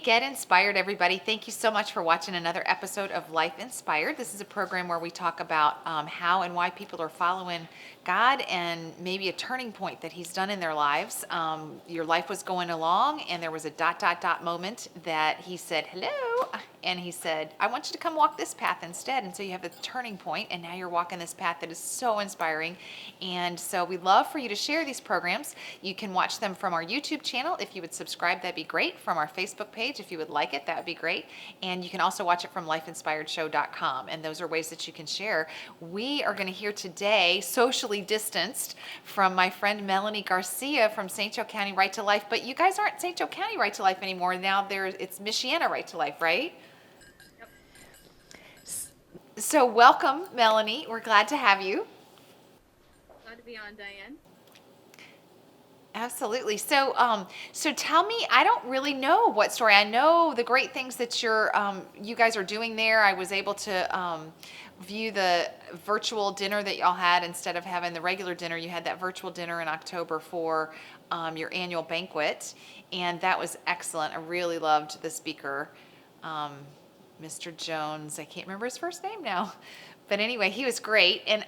Get inspired, everybody. Thank you so much for watching another episode of Life Inspired. This is a program where we talk about how and why people are following God and maybe a turning point that He's done in their lives. Your life was going along, and there was a ... moment that He said, hello, and He said, I want you to come walk this path instead. And so you have a turning point, and now you're walking this path that is so inspiring. And so we love for you to share these programs. You can watch them from our YouTube channel. If you would subscribe, that'd be great. From our Facebook page, if you would like it, that would be great. And you can also watch it from lifeinspiredshow.com. And those are ways that you can share. We are going to hear today, socially distanced, from my friend Melanie Garcia from St. Joe County Right to Life. But you guys aren't St. Joe County Right to Life anymore. Now it's Michiana Right to Life, right? So welcome, Melanie. We're glad to have you. Glad to be on, Diane. Absolutely. So tell me, I don't really know what story. I know the great things that you guys are doing there. I was able to view the virtual dinner that y'all had instead of having the regular dinner. You had that virtual dinner in October for your annual banquet, and that was excellent. I really loved the speaker, Mr. Jones. I can't remember his first name now, but anyway, he was great. And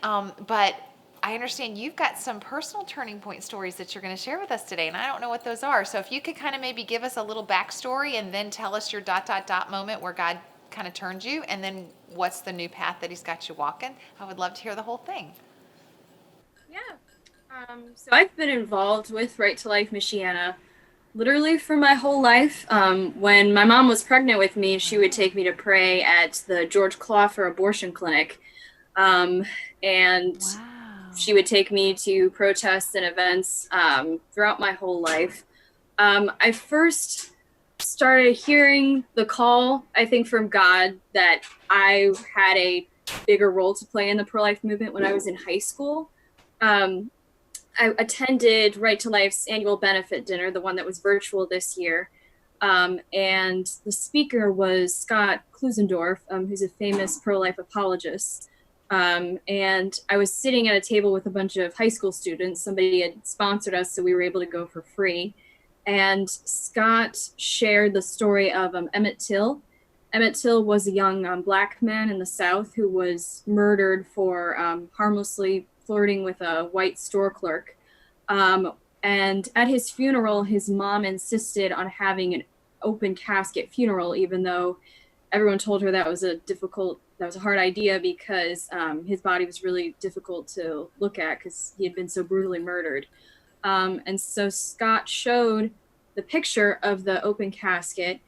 but I understand you've got some personal turning point stories that you're going to share with us today, and I don't know what those are. So if you could kind of maybe give us a little backstory and then tell us your ... moment where God kind of turned you, and then what's the new path that He's got you walking. I would love to hear the whole thing. Yeah. So I've been involved with Right to Life Michiana literally for my whole life. When my mom was pregnant with me, she would take me to pray at the George Clougher abortion clinic. And Wow. she would take me to protests and events throughout my whole life. I first started hearing the call, I think, from God that I had a bigger role to play in the pro-life movement when I was in high school. I attended Right to Life's annual benefit dinner, the one that was virtual this year. And the speaker was Scott Klusendorf, who's a famous pro-life apologist. And I was sitting at a table with a bunch of high school students. Somebody had sponsored us, so we were able to go for free. And Scott shared the story of Emmett Till. Emmett Till was a young black man in the South who was murdered for harmlessly flirting with a white store clerk. And at his funeral, his mom insisted on having an open casket funeral, even though everyone told her that was a hard idea because his body was really difficult to look at because he had been so brutally murdered. And so Scott showed the picture of the open casket,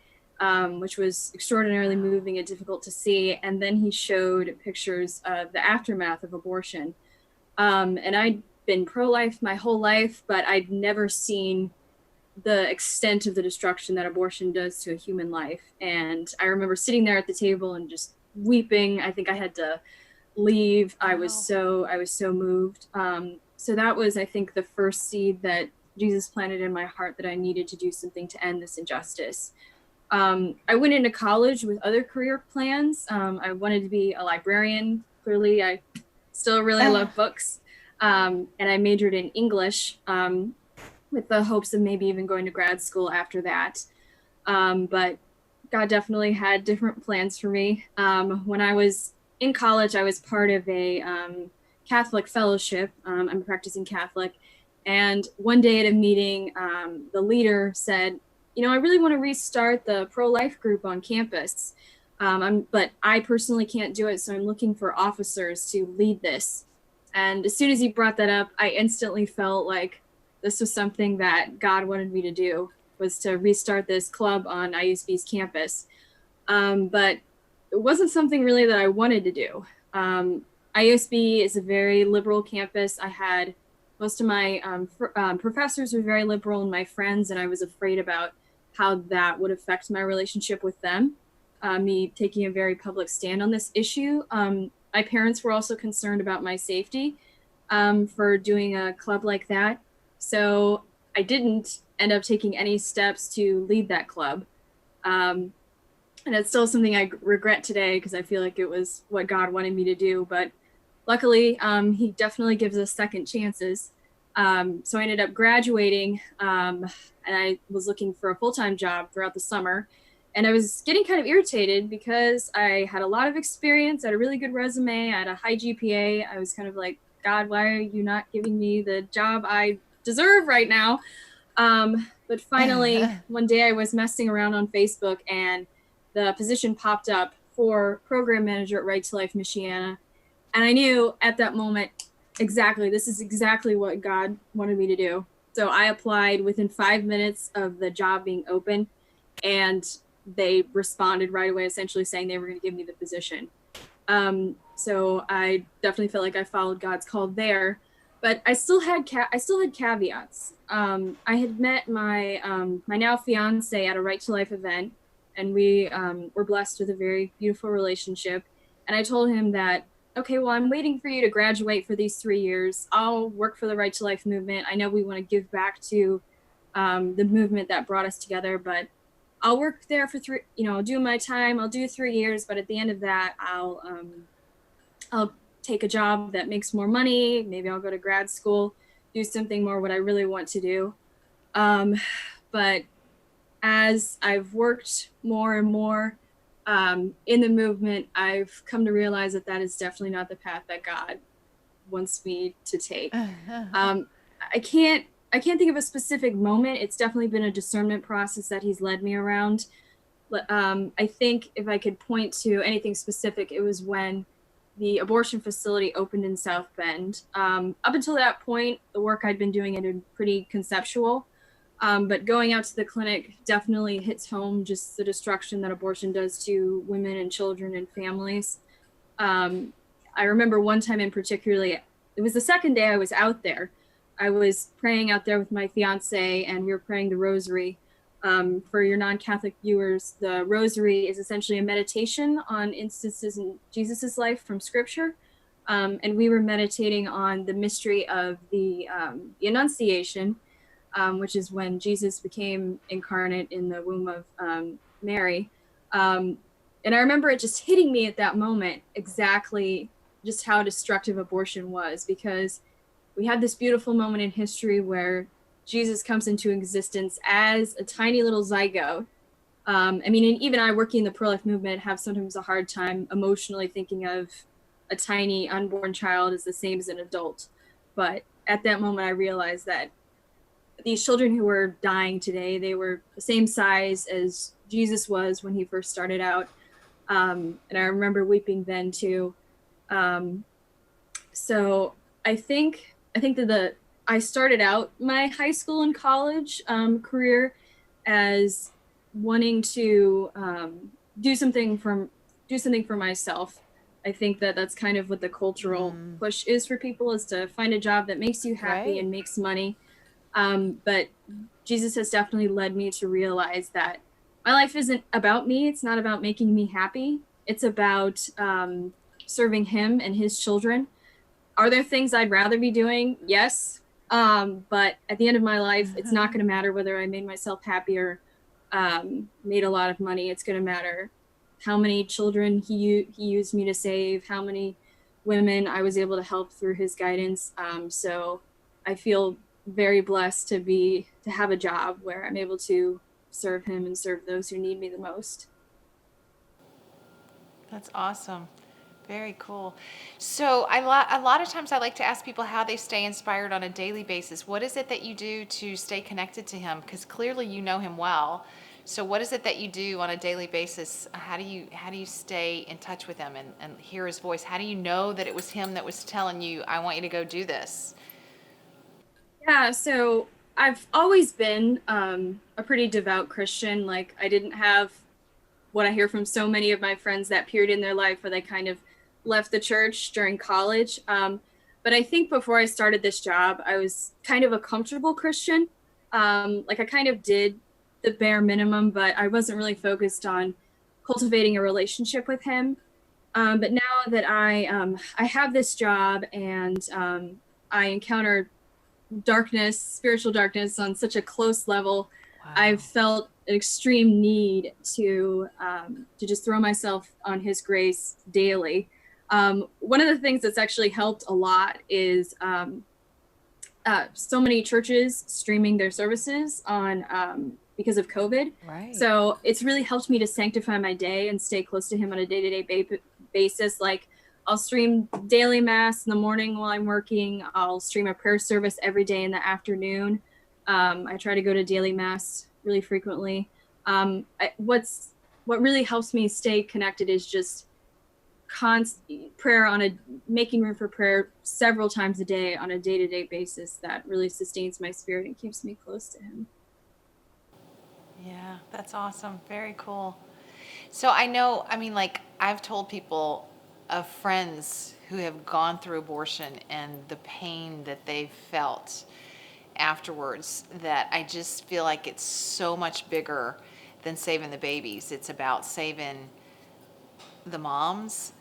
which was extraordinarily moving and difficult to see. And then he showed pictures of the aftermath of abortion. And I'd been pro-life my whole life, but I'd never seen the extent of the destruction that abortion does to a human life. And I remember sitting there at the table and just weeping. I think I had to leave. Wow. I was so moved. So that was, I think, the first seed that Jesus planted in my heart that I needed to do something to end this injustice. I went into college with other career plans. I wanted to be a librarian. Clearly, I still really love books. And I majored in English with the hopes of maybe even going to grad school after that. But God definitely had different plans for me. When I was in college, I was part of a Catholic fellowship. I'm a practicing Catholic. And one day at a meeting, the leader said, I really want to restart the pro-life group on campus. But I personally can't do it, so I'm looking for officers to lead this. And as soon as he brought that up, I instantly felt like this was something that God wanted me to do, was to restart this club on IUSB's campus. But it wasn't something really that I wanted to do. IUSB is a very liberal campus. I had most of my professors were very liberal and my friends, and I was afraid about how that would affect my relationship with them. Me taking a very public stand on this issue. My parents were also concerned about my safety for doing a club like that. So I didn't end up taking any steps to lead that club. And it's still something I regret today because I feel like it was what God wanted me to do. But luckily, He definitely gives us second chances. So I ended up graduating and I was looking for a full-time job throughout the summer. And I was getting kind of irritated because I had a lot of experience, I had a really good resume, I had a high GPA. I was kind of like, God, why are you not giving me the job I deserve right now? But finally, one day I was messing around on Facebook and the position popped up for program manager at Life Michiana. And I knew at that moment, exactly, this is exactly what God wanted me to do. So I applied within 5 minutes of the job being open, and they responded right away, essentially saying they were going to give me the position. So I definitely felt like I followed God's call there, but I still had caveats. I had met my my now fiance at a Right to Life event, and we were blessed with a very beautiful relationship. And I told him that, okay, well, I'm waiting for you to graduate for these 3 years. I'll work for the Right to Life movement. I know we want to give back to the movement that brought us together, but I'll work there for I'll do my time. I'll do 3 years, but at the end of that, I'll take a job that makes more money. Maybe I'll go to grad school, do something more what I really want to do. But as I've worked more and more in the movement, I've come to realize that that is definitely not the path that God wants me to take. I can't think of a specific moment. It's definitely been a discernment process that he's led me around. I think if I could point to anything specific, it was when the abortion facility opened in South Bend. Up until that point, the work I'd been doing had been pretty conceptual. But going out to the clinic definitely hits home just the destruction that abortion does to women and children and families. I remember one time in particularly, it was the second day I was out there. I was praying out there with my fiance, and we were praying the rosary. For your non-Catholic viewers, the rosary is essentially a meditation on instances in Jesus's life from scripture. And we were meditating on the mystery of the Annunciation, which is when Jesus became incarnate in the womb of Mary. And I remember it just hitting me at that moment, exactly just how destructive abortion was, because we had this beautiful moment in history where Jesus comes into existence as a tiny little zygote. I mean, and even I, working in the pro-life movement, have sometimes a hard time emotionally thinking of a tiny unborn child as the same as an adult. But at that moment, I realized that these children who were dying today, they were the same size as Jesus was when he first started out. And I remember weeping then too. So I think that I started out my high school and college career as wanting to do something for myself. I think that that's kind of what the cultural push is for people, is to find a job that makes you happy and makes money. But Jesus has definitely led me to realize that my life isn't about me. It's not about making me happy. It's about serving him and his children. Are there things I'd rather be doing? Yes. But at the end of my life, it's not going to matter whether I made myself happy or made a lot of money. It's going to matter how many children he used me to save, how many women I was able to help through his guidance. So I feel very blessed to have a job where I'm able to serve him and serve those who need me the most. That's awesome. Very cool. So a lot of times I like to ask people how they stay inspired on a daily basis. What is it that you do to stay connected to him? Because clearly you know him well. So what is it that you do on a daily basis? How do you stay in touch with him and hear his voice? How do you know that it was him that was telling you, I want you to go do this? Yeah, so I've always been a pretty devout Christian. Like, I didn't have what I hear from so many of my friends, that period in their life where they kind of left the church during college. But I think before I started this job, I was kind of a comfortable Christian. Like, I kind of did the bare minimum, but I wasn't really focused on cultivating a relationship with him. But now that I have this job, and I encounter spiritual darkness on such a close level, wow. I've felt an extreme need to just throw myself on his grace daily. One of the things that's actually helped a lot is so many churches streaming their services on because of COVID. Right. So it's really helped me to sanctify my day and stay close to him on a day-to-day basis. Like I'll stream daily mass in the morning while I'm working. I'll stream a prayer service every day in the afternoon. I try to go to daily mass really frequently. What really helps me stay connected is just constant prayer making room for prayer several times a day on a day-to-day basis. That really sustains my spirit and keeps me close to him. Yeah, that's awesome. Very cool. So I know, I mean, like, I've told people of friends who have gone through abortion and the pain that they've felt afterwards, that I just feel like it's so much bigger than saving the babies. It's about saving the moms,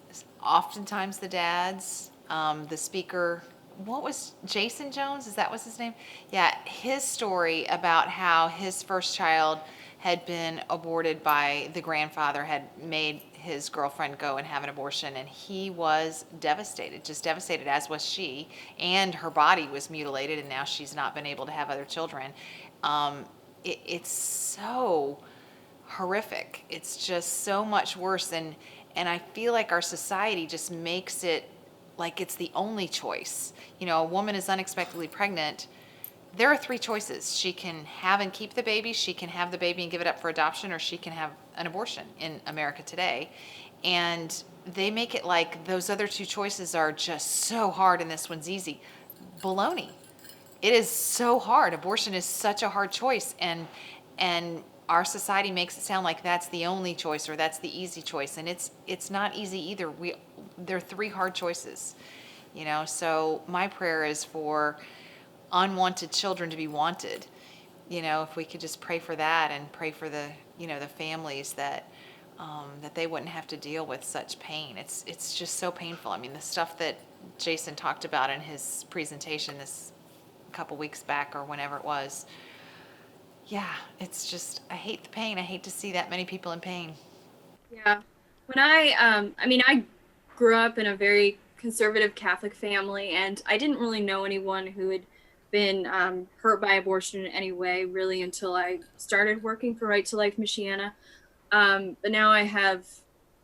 oftentimes the dads, the speaker. What was Jason Jones? Is that was his name? Yeah, his story about how his first child had been aborted by the grandfather, had made his girlfriend go and have an abortion, and he was devastated, just devastated, as was she, and her body was mutilated, and now she's not been able to have other children. It's so horrific. It's just so much worse, and I feel like our society just makes it like it's the only choice. You know, a woman is unexpectedly pregnant. There are three choices. She can have and keep the baby, she can have the baby and give it up for adoption, or she can have an abortion in America today. And they make it like those other two choices are just so hard and this one's easy. Baloney. It is so hard. Abortion is such a hard choice, and our society makes it sound like that's the only choice or that's the easy choice, and it's not easy either. There are three hard choices, you know. So my prayer is for unwanted children to be wanted. You know, if we could just pray for that and pray for the, you know, the families that that they wouldn't have to deal with such pain. It's just so painful. I mean, the stuff that Jason talked about in his presentation this couple weeks back or whenever it was. Yeah, it's just, I hate the pain. I hate to see that many people in pain. Yeah. When I grew up in a very conservative Catholic family, and I didn't really know anyone who had been hurt by abortion in any way, really, until I started working for Right to Life Michiana. But now I have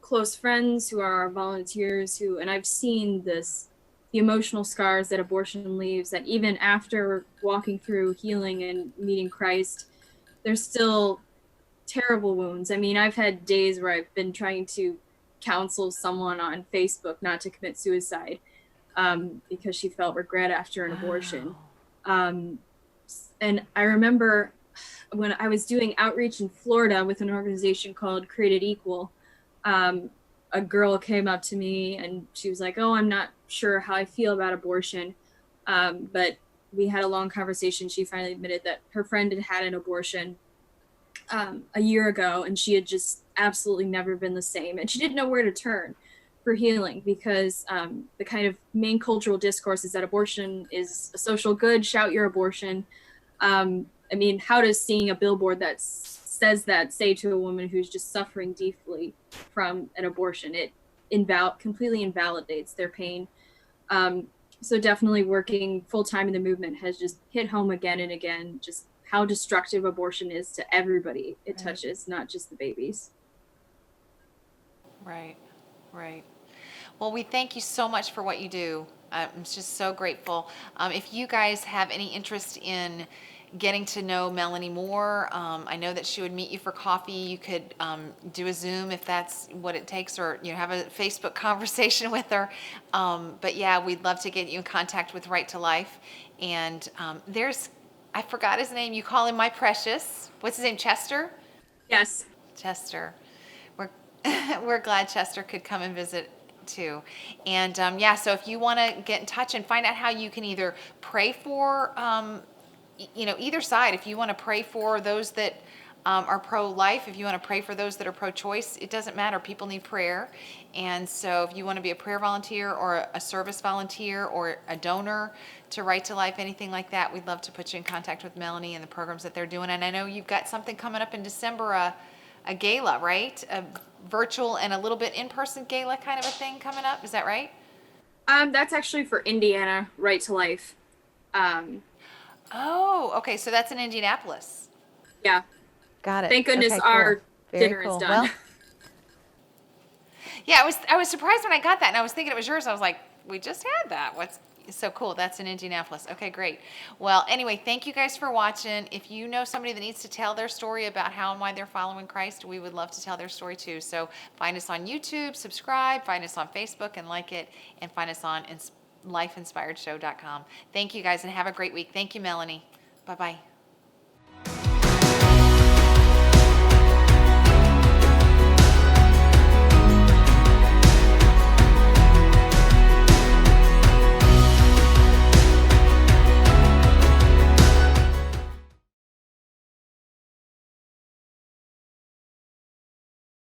close friends who are volunteers and I've seen the emotional scars that abortion leaves, that even after walking through healing and meeting Christ, there's still terrible wounds. I mean, I've had days where I've been trying to counsel someone on Facebook not to commit suicide because she felt regret after an abortion. Wow. Um, and I remember when I was doing outreach in Florida with an organization called Created Equal, a girl came up to me and she was like, "Oh, I'm not sure how I feel about abortion." But we had a long conversation. She finally admitted that her friend had had an abortion a year ago, and she had just absolutely never been the same. And she didn't know where to turn for healing because the kind of main cultural discourse is that abortion is a social good, shout your abortion. I mean, how does seeing a billboard that says that say to a woman who's just suffering deeply from an abortion? It completely invalidates their pain. So definitely working full time in the movement has just hit home again and again, just how destructive abortion is to everybody it Right. touches, not just the babies. Right, right. Well, we thank you so much for what you do. I'm just so grateful. If you guys have any interest in getting to know Melanie more, I know that she would meet you for coffee. You could do a Zoom if that's what it takes, or you know, have a Facebook conversation with her. But yeah, we'd love to get you in contact with Right to Life. And I forgot his name. You call him My Precious. What's his name? Chester? Yes. Chester. We're we're glad Chester could come and visit too. And yeah, so if you want to get in touch and find out how you can either pray for, you know, either side. If you want to pray for those that are pro-life, if you want to pray for those that are pro-choice, it doesn't matter. People need prayer. And so if you want to be a prayer volunteer or a service volunteer or a donor to Right to Life, anything like that, we'd love to put you in contact with Melanie and the programs that they're doing. And I know you've got something coming up in December, a gala, right? A virtual and a little bit in-person gala kind of a thing coming up. Is that right? That's actually for Indiana, Right to Life. Um, Oh, okay. So that's in Indianapolis. yeah. Got it. Thank goodness Okay, cool. our Very dinner is cool. done. Well, yeah, I was surprised when I got that, and I was thinking it was yours. I was like, we just had that. What's so cool? That's in Indianapolis. Okay, great. Well, anyway, thank you guys for watching. If you know somebody that needs to tell their story about how and why they're following Christ, we would love to tell their story too. So find us on YouTube, subscribe, find us on Facebook and like it, and find us on lifeinspiredshow.com. Thank you guys, and have a great week. Thank you, Melanie. Bye-bye.